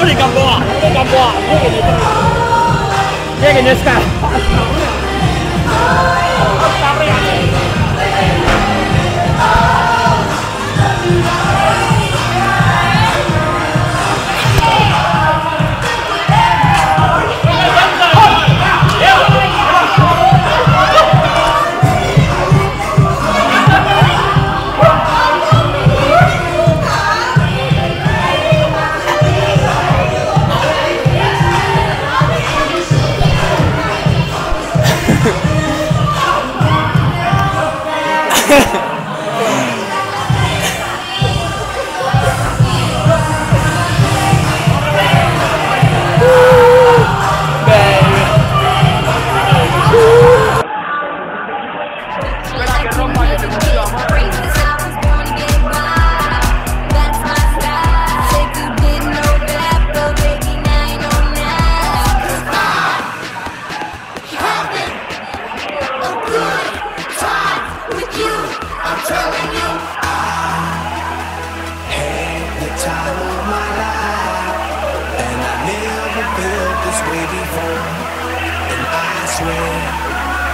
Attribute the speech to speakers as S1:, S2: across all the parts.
S1: 你咁多啊？你咁多啊？呢個你識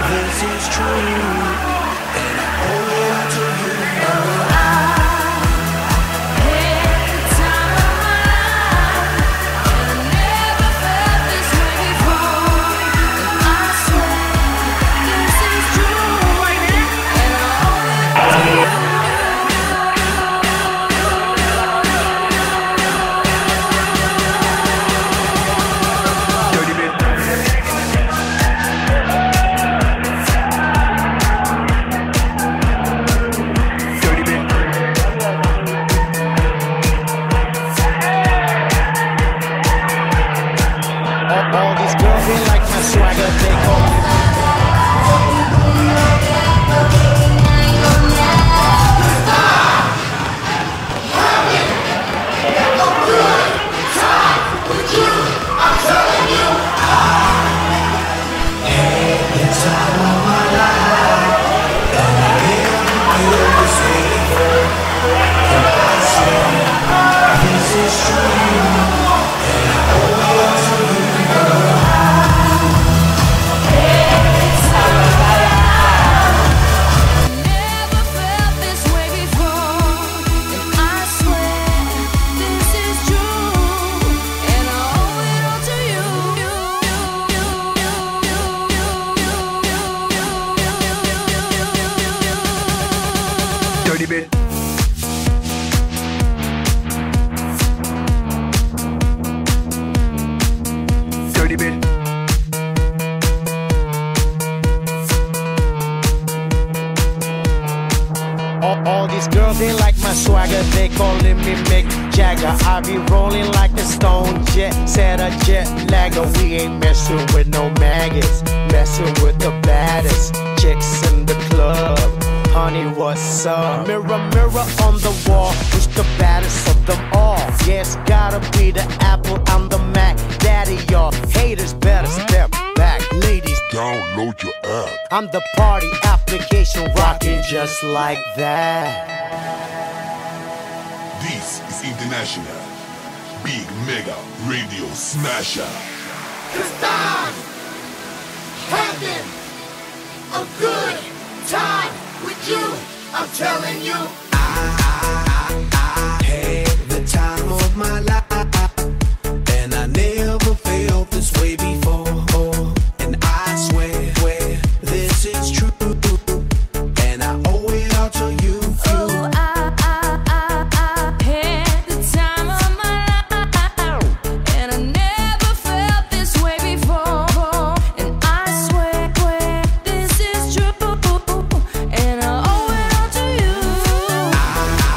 S1: ？This
S2: is true, and I owe it to you.
S3: Had the time of my life, and I never felt this way before. And I swear this is true, and I owe it to you.
S2: All these girls, they like my swagger, they call me.
S3: Never felt this way before, and I swear this is true, and I owe it all to you.
S4: Dirty bit. Dirty bit.
S2: All these girls, they like my swagger, they calling me Mick Jagger. I be rolling like a stone jet, set a jet lagger. We ain't messing with no maggots, messing with the baddest chicks in the club. Honey, what's up? Mirror, mirror on the wall, who's the baddest of them all? Yes, gotta be the Apple, I'm the Mac. Daddy, y'all haters better step back. Ladies,
S4: Download your app.
S2: I'm the party application rocking just like that.
S4: This is International Big Mega Radio Smasher.
S5: Cause I'm having a good time with you. I'm telling you.
S2: I had the time of my life, and I never felt this way before. And I swear this is true, and I owe it all to you.
S3: Oh, I had the time of my life, and I never felt this way before. And I swear this is true, and I owe it all to you.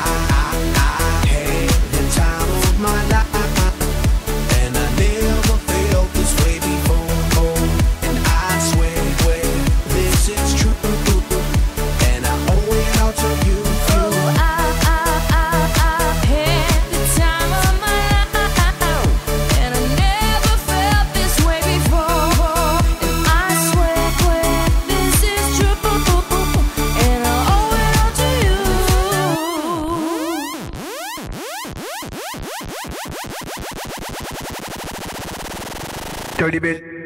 S2: I had the time of my life.
S4: Dirty bit.